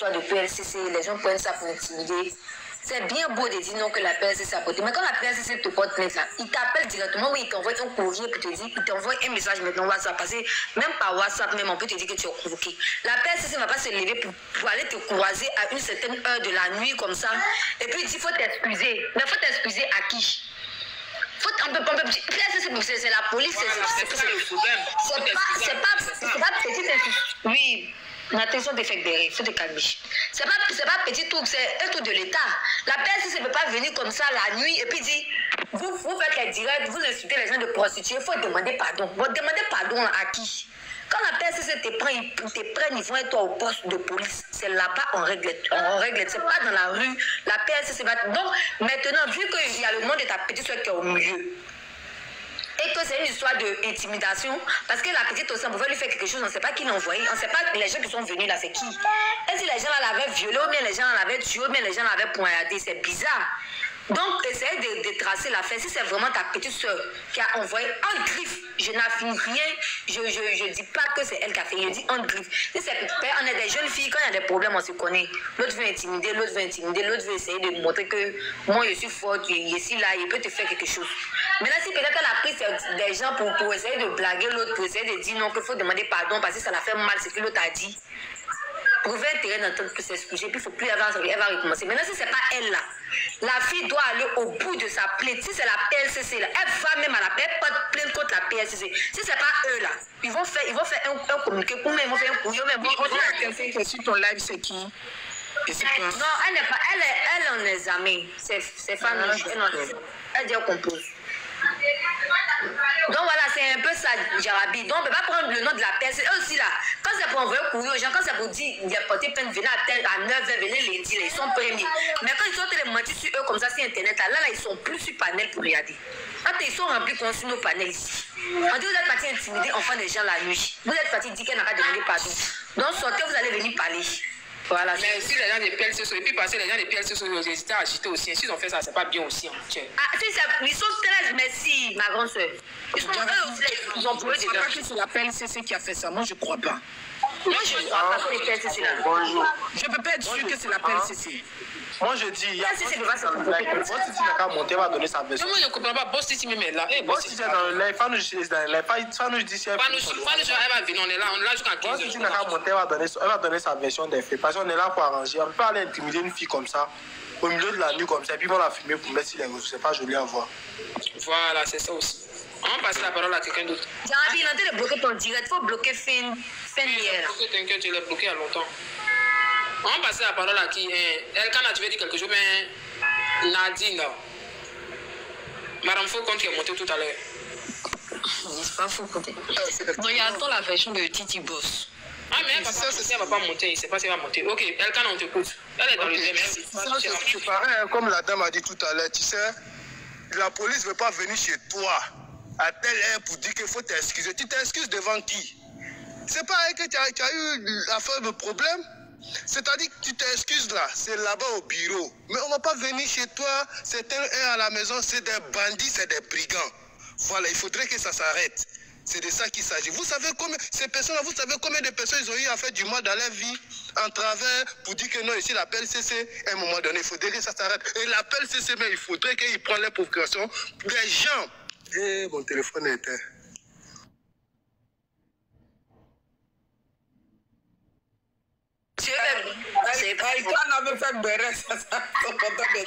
histoire de PLCC, les gens prennent ça pour intimider. C'est bien beau de dire non que la PLCC a porté. Mais quand la PLCC te porte plainte là, il t'appelle directement, oui, il t'envoie un courrier pour te dire, il t'envoie un message maintenant WhatsApp. Parce que même par WhatsApp, même on peut te dire que tu es convoqué. La PLCC ne va pas se lever pour aller te croiser à une certaine heure de la nuit comme ça. Et puis il dit, il faut t'excuser. Mais il faut t'excuser à qui? C'est la police, c'est le problème. C'est pas petit institut. Oui, attention des faits derrière, il faut te calmer. C'est pas petit truc, c'est un truc de l'État. La PLCC ne peut pas venir comme ça la nuit et puis dire, vous faites les directs, vous insultez les gens de prostituer, il faut demander pardon. Vous demandez pardon à qui? Quand la PLCC te prend, ils vont être toi au poste de police. C'est là-bas on règle. C'est pas dans la rue. La PLCC va. Donc, maintenant, vu qu'il y a le nom de ta petite soeur qui est au milieu, et que c'est une histoire d'intimidation, parce que la petite aussi, on pouvait lui faire quelque chose, on ne sait pas qui l'a envoyé, on ne sait pas les gens qui sont venus là, c'est qui. Et si les gens là l'avaient violé, ou bien les gens l'avaient tué, ou bien les gens l'avaient poignardé, c'est bizarre. Donc, essayez de tracer l'affaire. Si c'est vraiment ta petite soeur qui a envoyé en griffe, je n'affirme rien, je ne dis pas que c'est elle qui a fait, je dis en griffe. Si c'est on est des jeunes filles, quand il y a des problèmes, on se connaît. L'autre veut intimider, l'autre veut essayer de montrer que moi je suis forte, je suis là, il peut te faire quelque chose. Maintenant, si peut-être elle a pris des gens pour essayer de blaguer l'autre, pour essayer de dire non, qu'il faut demander pardon parce que ça l'a fait mal, ce que l'autre a dit. Prouver intérêt d'entendre que s'excuser, puis il ne faut plus avoir, elle va recommencer. Maintenant, si ce n'est pas elle là, la fille doit aller au bout de sa plainte. Si c'est la PLCC là, elle va même à la plainte, pas de plainte contre la PLCC. Si ce n'est pas eux là, ils vont faire un communiqué pour moi, ils vont faire un courrier. On dit à quelqu'un que sur ton live, c'est qui? Non, elle n'est pas, elle est en examen. C'est famille, elle dit qu'on compose. Donc voilà, c'est un peu ça, Jarabi. Donc on ne peut pas prendre le nom de la personne. Eux aussi là, quand c'est pour envoyer courir aux gens, quand c'est pour dire il y a porté peine, venez à 9h, venez lundi, ils sont premiers. Mais quand ils sont les mentir sur eux comme ça sur internet, là, ils sont plus sur panel pour regarder. Quand ils sont remplis comme sur nos panels ici. On dit vous êtes parti intimider enfants des gens la nuit. Vous êtes parti dire qu'elle n'a pas demandé pardon. Donc sortez, vous allez venir parler. Voilà. Mais si les gens des PLCC, et puis parce que les gens des PLCC ont hésité à agiter aussi, s'ils ont fait ça, c'est pas bien aussi. Ah, si, ils sont très, merci, ma grande soeur. Ils sont eux aussi, ils ont prouvé des gens. Je ne sais pas que c'est la PLCC qui a fait ça, moi je ne crois pas. Moi je ne crois pas que les PLCC là. Bonjour. Je ne peux pas être sûr que c'est la PLCC. Moi je dis, il y a Boss Titi n'a qu'à monter, va donner sa version. Moi je ne comprends pas, Boss Titi même est là. Boss Titi est dans le live, Fanouche est dans le live, Fanouche dit si elle va venir, on est là jusqu'à 15h. Boss Titi n'a qu'à monter, elle va donner sa version des faits, parce qu'on est là pour arranger. On ne peut pas aller intimider une fille comme ça, au milieu de la nuit comme ça, et puis on l'a filmé pour mettre sur les réseaux, c'est pas joli à voir. Voilà, c'est ça aussi. On va passer la parole à quelqu'un d'autre. Jarabi, il est en train de bloquer ton direct, il faut bloquer fin hier. T'inquiète, je l'ai bloqué il y a longtemps. On va passer la parole à qui? Elkana, tu veux dire quelque chose, mais Nadine, Madame Faucon qui est montée tout à l'heure. C'est pas faux, côté. Regardons la version de Titi Boss. Ah, mais parce que ceci ne va pas monter, il ne sait pas si elle va monter. Ok, Elkana, on t'écoute. Elle est dans le DM. C'est pareil, comme la dame a dit tout à l'heure, tu sais, la police ne veut pas venir chez toi à telle heure pour dire qu'il faut t'excuser. Tu t'excuses devant qui? C'est pas que tu as eu l'affaire de problème. C'est-à-dire que tu t'excuses là, c'est là-bas au bureau. Mais on ne va pas venir chez toi, c'est telle heure à la maison, c'est des bandits, c'est des brigands. Voilà, il faudrait que ça s'arrête. C'est de ça qu'il s'agit. Vous savez combien, ces personnes-là, vous savez combien de personnes ils ont eu à faire du mal dans leur vie en travers pour dire que non, ici la PLCC, à un moment donné, il faudrait que ça s'arrête. Et la PLCC, mais il faudrait qu'ils prennent les précautions. Les gens. Et mon téléphone est éteint. C'est pas quand on avait fait Béret, ça son content de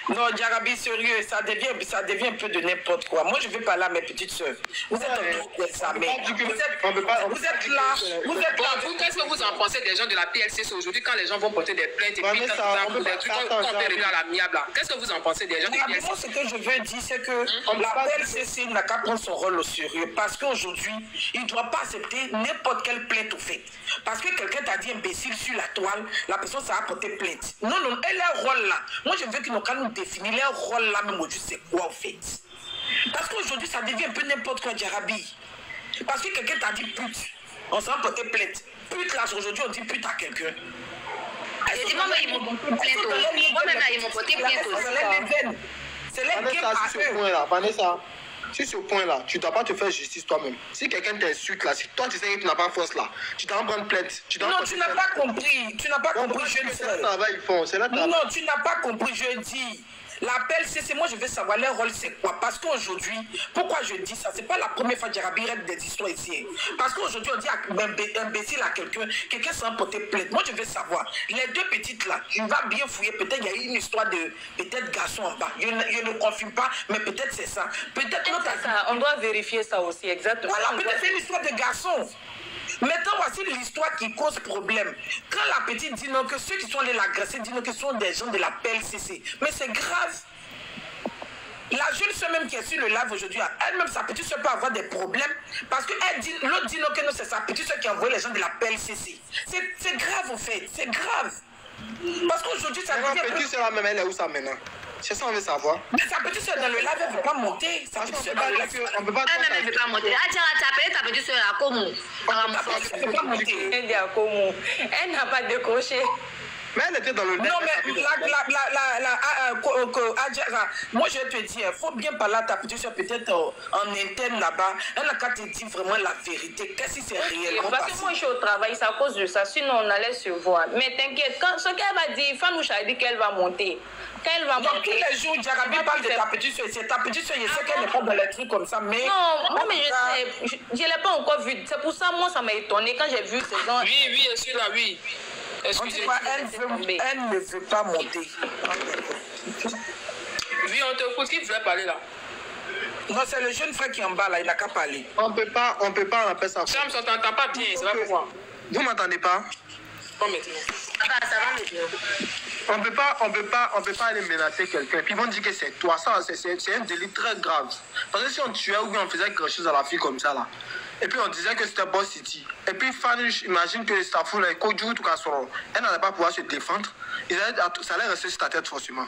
Non, Jarabi, sérieux, ça devient un peu de n'importe quoi. Moi, je vais parler à mes petites soeurs. Vous êtes en examen. Vous êtes là. Vous, qu'est-ce que vous en pensez des gens de la PLCC aujourd'hui quand les gens vont porter des plaintes et puis des trucs qu'on fait régler à l'amiable là? Qu'est-ce que vous en pensez des gens de la PLCC? Moi, ce que je veux dire, c'est que la PLCC n'a qu'à prendre son rôle au sérieux parce qu'aujourd'hui, il ne doit pas accepter n'importe quelle plainte au fait. Parce que quelqu'un t'a dit imbécile sur la toile, la personne ça a porté plainte. Non, et leur rôle là. Moi, je veux qu'ils nous définissent leur rôle là, même aujourd'hui, c'est quoi au fait? Parce qu'aujourd'hui, ça devient un peu n'importe quoi, Jarabi. Parce que quelqu'un t'a dit pute, on s'en porté plainte. Pute là, aujourd'hui, on dit pute à quelqu'un. Moi-même, ils m'ont porté plainte. Moi-même, ils m'ont porté plainte aussi. C'est les games à eux. Vanessa. Sur ce point-là, tu ne dois pas te faire justice toi-même. Si quelqu'un t'insulte là, si toi tu sais que tu n'as pas force là, tu dois en prendre plainte. Non, tu n'as pas compris. Tu n'as pas compris, je le sais. C'est le travail, ils font. C'est le travail. Non, tu n'as pas compris, je dis. L'appel CC, moi je veux savoir leur rôle c'est quoi. Parce qu'aujourd'hui, pourquoi je dis ça? C'est pas la première fois que Djarabi règle des histoires ici. Parce qu'aujourd'hui on dit imbécile à quelqu'un sans porter plainte. Moi je veux savoir, les deux petites là, on va bien fouiller. Peut-être il y a eu une histoire de peut-être garçon en bas. Je ne confirme pas, mais peut-être c'est ça. Peut-être ça. On doit vérifier ça aussi, exactement. Voilà, peut-être c'est une histoire de garçon. Maintenant, voici l'histoire qui cause problème. Quand la petite dit non, que ceux qui sont allés l'agresser disent non, que ce sont des gens de la PLCC. Mais c'est grave. La jeune soeur même qui est sur le live aujourd'hui, elle-même, sa petite soeur peut avoir des problèmes parce que l'autre dit non, que non, c'est sa petite soeur qui a envoyé les gens de la PLCC. C'est grave, en fait. C'est grave. Parce qu'aujourd'hui, ça devient... La petite soeur même, elle est où ça maintenant? C'est ça, on veut savoir. Mais sa petite soeur dans le live, elle ne veut pas monter. Sa petite soeur dans le live, on ne peut pas... Elle ne veut pas monter. Ah tiens, tu as appelé ta petite soeur à Como. elle ne veut pas monter. Elle dit à Como. Elle n'a pas décroché. Mais elle était dans le... Non, mais Adjara, moi je te dis, il faut bien parler à ta petite soeur peut-être en interne là-bas. Elle n'a qu'à te dire vraiment la vérité. Qu'est-ce que c'est réellement parce que moi je suis au travail, c'est à cause de ça. Sinon on allait se voir. Mais t'inquiète, ce qu'elle va dire, Fanoucha a dit qu'elle va monter. Quand elle va monter... tous les jours, Djarabi parle de ta petite soeur. C'est ta petite soeur, je sais qu'elle n'est pas dans les trucs comme ça, mais... Non, moi mais je sais, je ne l'ai pas encore vue. C'est pour ça, moi ça m'a étonné quand j'ai vu ces gens... Oui, je suis là, oui. Excusez-moi, elle ne veut pas monter. Oui, on te écoute, qui voulait parler là? Non, c'est le jeune frère qui est en bas là, il n'a qu'à parler. On peut pas, on appelle ça. Sam, ça t'entend pas bien, c'est pas pourquoi. Vous m'entendez pas? Pas maintenant. Ça va maintenant. On peut pas aller menacer quelqu'un. Puis ils vont dire que c'est toi. Ça, c'est un délit très grave. Parce que si on tuait ou on faisait quelque chose à la fille comme ça là, et puis on disait que c'était Boss City. Et puis Fanny, imagine que c'est fou là, elle n'allait pas pouvoir se défendre. Ça allait rester sur ta tête forcément.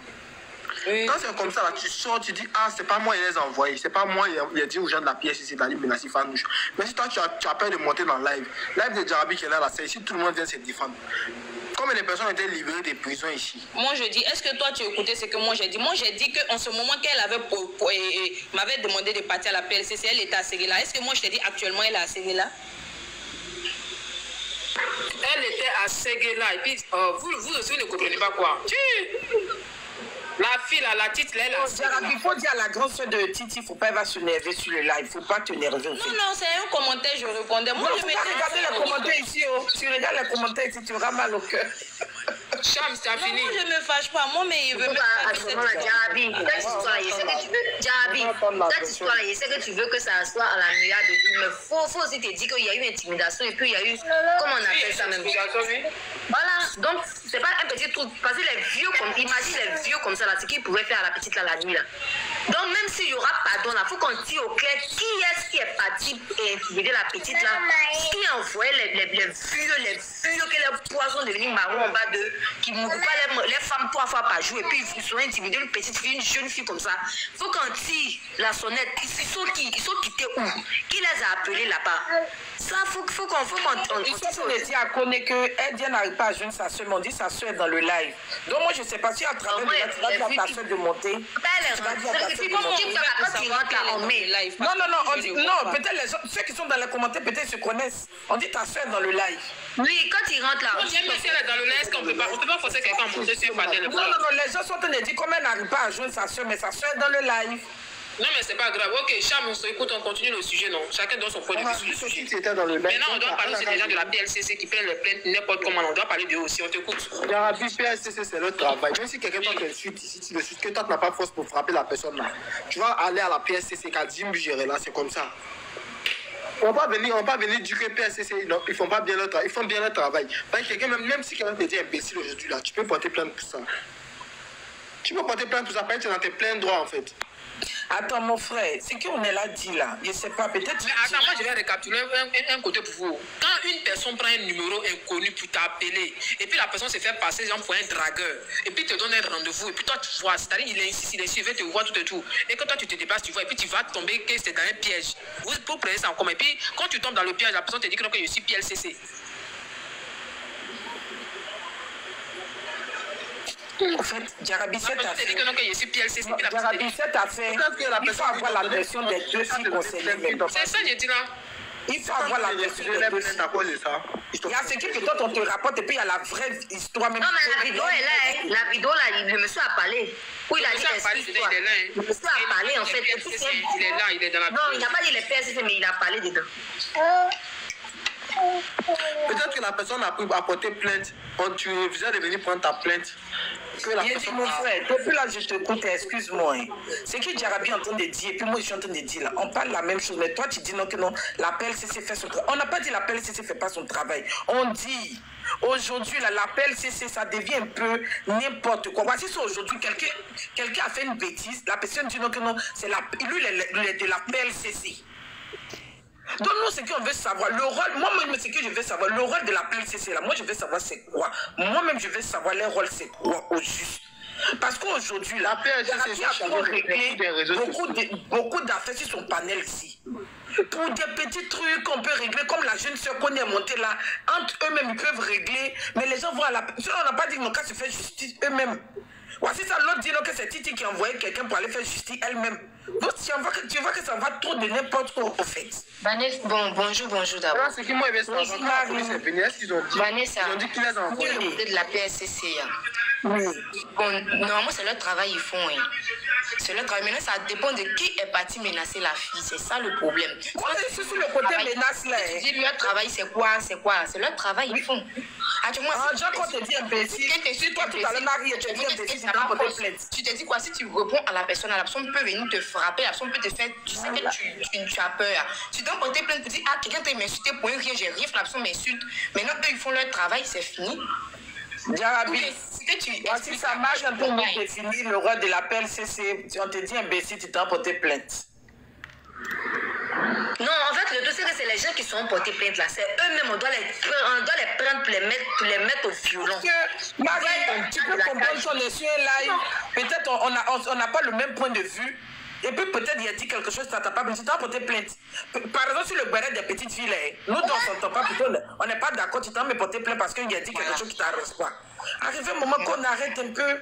Oui. Quand c'est comme ça, là, tu sors, tu dis, ah, c'est pas moi, il les a envoyés. C'est pas moi, il a dit aux gens de la pièce ici d'aller menacer Fanouche. Mais si toi, tu as peur de monter dans le live de Djarabi qui est là, c'est ici, tout le monde vient se défendre. Combien de personnes ont été libérées des prisons ici? Moi, je dis, est-ce que toi, tu as écouté ce que moi j'ai dit? Moi, j'ai dit qu'en ce moment qu'elle m'avait demandé de partir à la PLCC, elle était à Séguéla. Est-ce que moi, je t'ai dit actuellement, elle est à Séguéla? Elle était à Séguéla. Et puis, vous aussi, vous ne comprenez pas quoi? La fille, là, la petite, elle il faut dire à la grande soeur de Titi, il ne faut pas s'énerver sur le live. Il ne faut pas te nerver. Non, c'est un commentaire, je répondais. Moi, je vais regarder les commentaires ici. Tu regardes les commentaires ici, tu auras mal au cœur. Cham, c'est fini. Moi, je ne me fâche pas. Moi, mais il veut me faire. Djarabi, cette histoire, je sais que tu veux. Djarabi, cette histoire, je sais que tu veux que ça soit à la nuit de tout. Mais il faut aussi te dire qu'il y a eu intimidation et puis il y a eu. Comment on appelle ça même? Voilà. Donc, c'est pas un petit truc. Parce que les vieux, imagine les vieux comme ça, là, ce qu'ils pouvaient faire à la petite là, la nuit. Là. Donc, même s'il y aura pardon, il faut qu'on tire au clair qui est-ce qui est parti et intimider la petite là, qui a envoyé les vieux, que les poissons devenus marrons en bas d'eux, qui ne mourent pas les femmes 3 fois par jour et puis ils sont intimidés, une petite fille, une jeune fille comme ça. Il faut qu'on tire la sonnette. Ils sont quittés où? Qui les a appelés là-bas? Ça, faut qu'on ils sont dit à connaître qu'elle n'arrive pas à joindre sa soeur, mais on dit sa soeur est dans le live. Donc moi je ne sais pas si à travers le live, tu vas dire à ta soeur de monter. Non, peut-être les gens, ceux qui sont dans les commentaires, peut-être se connaissent. On dit ta soeur dans le live. Oui, quand il rentre là. Si elle est dans le live, est-ce qu'on ne peut pas forcer quelqu'un à monter sur un panel? Non, les gens sont en train de dire comment elle n'arrive pas à joindre sa soeur, mais sa soeur est dans le live. Non, mais c'est pas grave. Ok, Cham, écoute, on continue le sujet, non? Chacun donne son point de vue sur le sujet. Dans le maintenant, on doit parler aussi des gens de la PLCC qui prennent les plaintes n'importe comment. On doit parler d'eux aussi, on t'écoute. Djarabi, PLCC, c'est le travail. Même si quelqu'un t'insulte ici, tu le suites, que toi, tu n'as pas force pour frapper la personne là. Tu vas aller à la PLCC, qu'à Jim gérer là, c'est comme ça. On va venir dire que PLCC, ils font pas bien leur travail. Ils font bien leur travail. Même si quelqu'un te dit imbécile aujourd'hui là, tu peux porter plainte pour ça. Tu peux porter plainte pour ça, parce que tu es dans tes pleins droits en fait. Attends, mon frère, c'est qu'on est là dit là. Je ne sais pas, peut-être. Mais attends, moi je vais récapituler un côté pour vous. Quand une personne prend un numéro inconnu pour t'appeler, et puis la personne se fait passer genre pour un dragueur, et puis te donne un rendez-vous, et puis toi tu vois, c'est-à-dire il insiste, il veut te voir tout et tout. Et quand toi tu te déplaces, tu vois, et puis tu vas tomber que c'est dans un piège. Vous prenez ça en commun. Et puis quand tu tombes dans le piège, la personne te dit que je suis PLCC. En fait, Jarabi, cette affaire... Jarabi, cette affaire, il faut avoir la version des deux filles concernées. C'est ça, je dis là. Il faut avoir la version des deux filles. Il y a ce qui peut-être on te rapporte et puis il y a la vraie histoire même. Non, mais la vidéo est là, hein. La vidéo là, le monsieur a parlé. Oui, il a dit excuse-toi. Le monsieur a parlé en fait. Il est là, il est dans la vidéo. Non, il n'a pas dit les PSC, mais il a parlé dedans. Peut-être que la personne a porté plainte. Tu refusais de venir prendre ta plainte. Il dit mon frère, depuis là je te écoute, excuse-moi. C'est que Jarabi est en train de dire, et puis moi je suis en train de dire là, on parle la même chose, mais toi tu dis non que non, la PLCC fait son travail. On n'a pas dit la PLCC ne fait pas son travail. On dit, aujourd'hui là, la PLCC ça devient un peu n'importe quoi. Voici ça aujourd'hui, quelqu'un a fait une bêtise, la personne dit non que non, c'est lui il est de la PLCC. Donc nous, ce qu'on veut savoir, le rôle, moi-même, ce que je veux savoir, le rôle de la PLCC là, moi je veux savoir c'est quoi. Moi-même, je veux savoir les rôles c'est quoi au juste. Parce qu'aujourd'hui, la PLCC a réglé beaucoup d'affaires sur son panel ici. Pour des petits trucs qu'on peut régler, comme la jeune soeur qu'on est montée là, entre eux-mêmes, ils peuvent régler, mais les gens vont à la... On n'a pas dit non, qu'à se faire justice eux-mêmes. Voici ça, l'autre dit que c'est Titi qui a envoyé quelqu'un pour aller faire justice elle-même. Donc tu vois que ça va trop de n'importe quoi au fait. Vanessa, bonjour d'abord. C'est qui moi, Vanessa, ils ont dit qu'ils les ont envoyés. de la PSCC. Oui. Bon, normalement, c'est leur travail, ils font. Hein. C'est leur travail. Maintenant, ça dépend de qui est parti menacer la fille. C'est ça le problème. C'est sur le côté menace là. Tu dis leur travail, c'est quoi? C'est leur travail, ils font. Actuellement, quand tu te dis imbécile, si toi tout à l'heure Marie, tu te dis imbécile, tu dois porter plainte. Tu te dis quoi? Si tu réponds à la personne peut venir te frapper, la personne peut te faire. Tu sais que tu as peur. Tu dois porter plainte pour dire ah, quelqu'un t'a insulté pour rien, j'ai rien, la personne m'insulte. Maintenant, eux, ils font leur travail, c'est fini. Jarabi, voici ça marche un peu mieux définir le rôle de la PLCC. Si on te dit imbécile, tu dois porter plainte. Non, en fait, le dossier, c'est les gens qui sont portés plainte là. C'est eux-mêmes, on doit les prendre pour les mettre au violon. Marie, tu peux comprendre son essieu live. Peut-être on n'a pas le même point de vue. Et puis peut-être il a dit quelque chose, ça t'a pas blessé, tu dois porter plainte. Par exemple, sur le béret des petites filles, nous on s'entend pas, plutôt, on n'est pas d'accord, tu dois me porter plainte parce qu'il a dit quelque chose qui t'arrête pas. Arrivé un moment qu'on arrête un peu.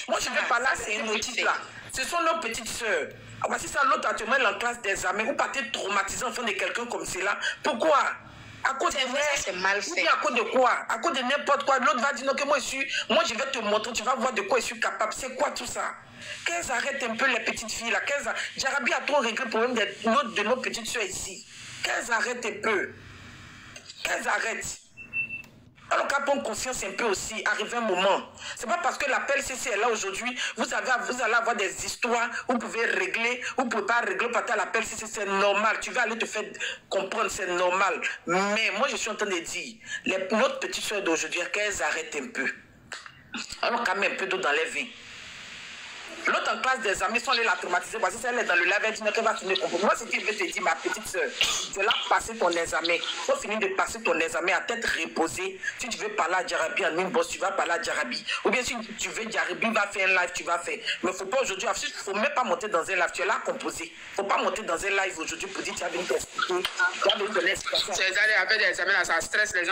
Moi je vais pas là, c'est une autre là. Ce sont nos petites soeurs. Voici ça, l'autre actuellement est en classe d'examen. Vous partez traumatisé en front de quelqu'un comme cela. Pourquoi? À cause de vrai, c'est mal fait. À cause de quoi? À cause de n'importe quoi. L'autre va dire non que moi je vais te montrer, tu vas voir de quoi je suis capable. C'est quoi tout ça? Qu'elles arrêtent un peu les petites filles là. Jarabi a trop réglé le problème de nos petites soeurs ici. Qu'elles arrêtent un peu. Qu'elles arrêtent. Alors qu'à prendre conscience un peu aussi, arriver un moment. C'est pas parce que la PLCC est là aujourd'hui, vous allez avoir des histoires, vous pouvez régler, vous ne pouvez pas régler parce que la PLCC c'est normal. Tu vas aller te faire comprendre, c'est normal. Mais moi je suis en train de dire, notre petite soeur d'aujourd'hui, qu'elles arrêtent un peu. Alors quand même un peu d'eau dans les vies. L'autre en classe des amis sont allés la traumatiser parce que si elle est dans le live, elle dit qu'elle va finir comprendre. Moi, ce que je vais te dire, ma petite soeur, c'est là passer ton examen. Il faut finir de passer ton examen à tête reposée. Si tu veux parler à Jarabi en une bosse, tu vas parler à Jarabi. Ou bien si tu veux, Jarabi va faire un live, tu vas faire. Mais il ne faut pas aujourd'hui, il ne faut même pas monter dans un live, tu es là à composer. Il ne faut pas monter dans un live aujourd'hui pour dire que tu as venu t'expliquer. Tu as venu te l'explication. C'est ça, après des examens, là, ça stresse les gens.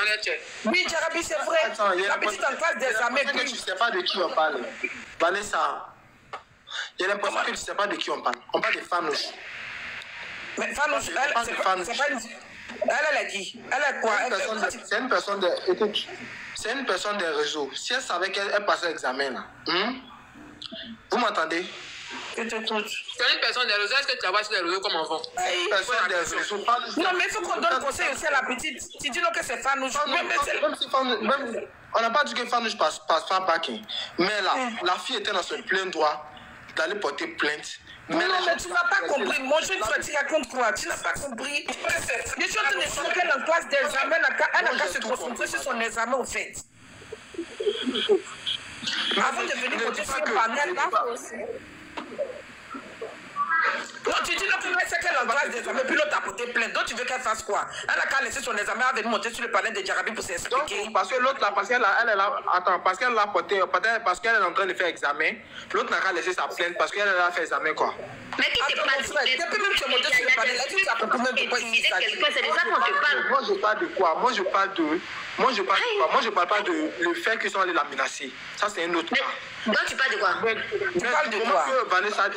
Oui, Jarabi, c'est vrai. Attends, la petite en classe des examens. Je ne sais pas de qui on parle. Vanessa. Il y a l'impression que tu ne sais pas de qui on parle. On parle de Fanouche. Mais Fanouche, c'est pas une... Elle est qui? Elle est quoi? C'est une personne de... C'est une personne des réseaux. Si elle savait qu'elle passait l'examen là. Vous m'entendez? Je t'écoute. C'est une personne des réseaux. Est-ce que tu la vois sur les réseaux comme enfant? C'est une personne des réseaux. Non, mais il faut qu'on donne conseil aussi à la petite. Tu dis non que c'est Fanouche. On n'a pas dit que Fanouche passe pas backing. Mais là, la fille était dans son plein droit d'aller porter plainte. Mais non, mais tu n'as pas compris. Mon jeune frère, tu racontes quoi? Tu n'as pas compris. Je suis en train de dire qu'elle est en classe d'examen. Elle n'a qu'à se concentrer sur son examen, au fait. Avant de venir porter sur le panel, là. Non, tu dis le premier c'est qu'elle est en classe d'examen, puis l'autre a porté plainte. Donc tu veux qu'elle fasse quoi? Elle n'a qu'à laisser son examen, elle va venir monter sur le panel de Jarabi pour s'expliquer. Parce que l'autre là, parce qu'elle est là, attends, parce qu'elle l'a porté, parce qu'elle est en train de faire examen, l'autre n'a qu'à laisser sa plainte parce qu'elle a fait examen quoi. Mais qui te parle? Depuis même que tu es monté sur le panel, est-ce que tu as compris même de quoi il s'agit? C'est de ça qu'on te parle. Moi je parle de quoi? Moi je parle pas de le fait qu'ils sont allés la menacer. Ça c'est un autre cas. Donc tu parles de quoi? Tu parles de quoi? Vanessa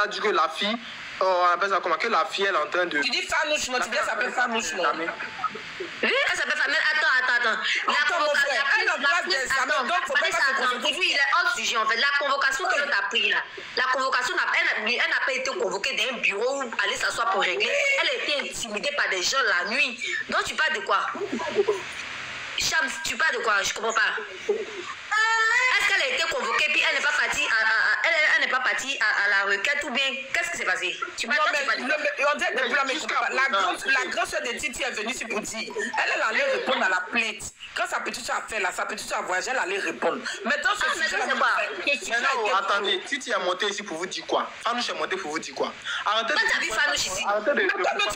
dit que la fille, on appelle ça comment? Que la fille elle est en train de... Tu dis Fanouche, non? Tu dis qu'elle s'appelle Fanouche, non? Oui, elle s'appelle Fanouche. Attends. Aujourd'hui, il est hors sujet en fait. La convocation que l'on a pris là, la convocation, elle n'a pas été convoquée dans un bureau où aller s'asseoir pour régler. Elle a été intimidée par des gens la nuit. Donc tu parles de quoi? Chams, tu parles de quoi? Je comprends pas. Est-ce qu'elle a été convoquée puis elle n'est pas partie elle n'est pas partie à la requête ou bien qu'est-ce qui s'est passé? Tu parles on dirait depuis la grande soeur de Titi est venue ici pour dire elle allait répondre à la plainte. Quand sa petite soeur a fait là, sa petite soeur a voyagé, elle allait répondre. Maintenant, ce sujet là, attendez, Titi est monté ici pour vous dire quoi? Fanouche est monté pour vous dire quoi? Arrêtez. Toi, tu as vu Fanouche ici? Tu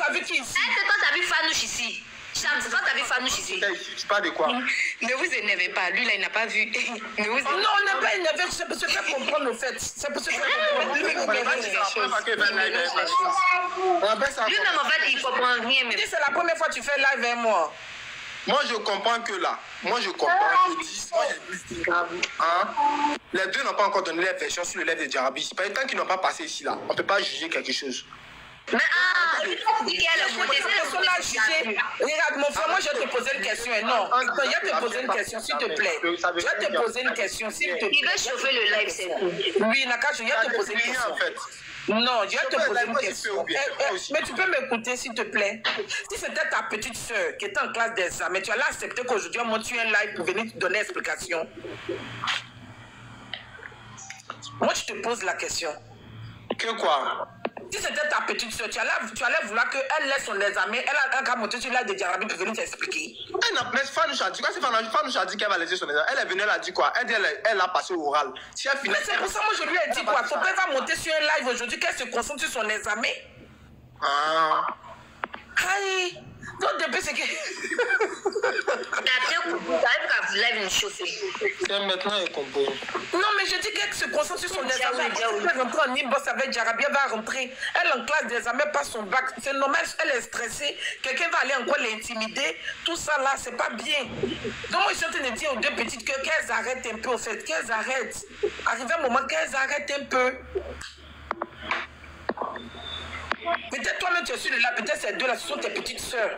as vu qui ici? Toi, tu as vu Fanouche ici? Chams, toi, tu as vu Fanouche ici? Tu parles de quoi? Ne vous énervez pas. Lui, là, il n'a pas vu. Non, on n'a pas énervé. C'est pour se faire comprendre, au fait. C'est pour se faire comprendre. Lui-même, en fait, il comprend rien. C'est la première fois que tu fais live avec moi. Moi, je comprends que là. Moi, je comprends que les deux n'ont pas encore donné leur version sur le live de Jarabi. C'est pas le temps qu'ils n'ont pas passé ici, là. On ne peut pas juger quelque chose. Mais tu dis qu'elle est montée. Regarde, mon frère, moi, je vais te poser une question. Non, je vais te poser une question, s'il te plaît. Je vais te poser une question, s'il te plaît. Il veut chauffer le live, c'est tout. Oui, Nakash, je vais te poser une question. Non, je vais te poser une question. Mais tu peux m'écouter, s'il te plaît. Si c'était ta petite soeur qui était en classe d'examen, tu allais accepter qu'aujourd'hui, on monte un live pour venir te donner explication. Moi, je te pose la question. Que quoi? Si c'était ta petite soeur, tu allais vouloir qu'elle laisse son examen, elle a qu'à monter sur l'aide de Jarabi pour venir t'expliquer. Mais Fanouche a dit quoi? Fanouche a dit qu'elle va laisser son examen. Elle est venue, elle a dit quoi? Elle a passé au oral. Si elle finit. Mais c'est pour ça que moi je lui ai dit quoi? Son père va monter sur un live aujourd'hui, qu'elle se concentre sur son examen. Ah. Aïe! Donc depuis c'est que... Maintenant elle comprend. Non mais je dis qu'elle se concentre sur son examen. Elle va rentrer en Imbos avec Jarabi, elle va rentrer. Elle en classe d'examen, passe son bac. C'est normal, elle est stressée. Quelqu'un va aller encore l'intimider. Tout ça là, c'est pas bien. Donc moi je suis en train de dire aux deux petites qu'elles arrêtent un peu au fait. Qu'elles arrêtent. Arrivé un moment qu'elles arrêtent un peu. Peut-être toi-même tu es sûr de là, peut-être ces deux là, ce sont tes petites sœurs.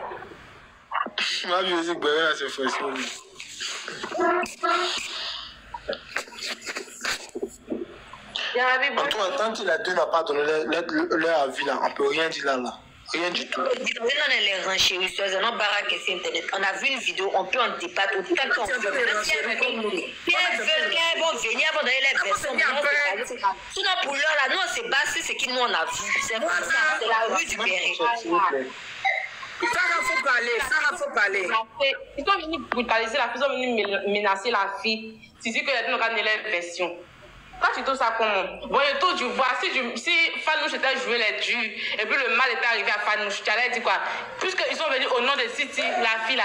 Ma musique, là, c'est faux. En tout cas, tant que les deux n'ont pas donné leur avis là, on ne peut rien dire là. Rien du tout. On a vu une vidéo, on peut en débattre autant qu'on veut. Si elles vont venir, elles vont donner les versions. Sinon, pour l'heure, là, nous, on s'est basé ce que nous, on a vu. C'est pas ça, c'est la rue du Béret. Sarah, faut parler. Ils sont venus brutaliser la fille, ils sont venus menacer la fille. Tu dis que les deux n'ont pas donné leur version. Toi, tu trouves ça comment? Bon, et tout, tu vois, si Fanouche était joué les durs, et puis le mal était arrivé à Fanouche, tu allais dire quoi? Puisqu'ils sont venus au nom de City, la fille,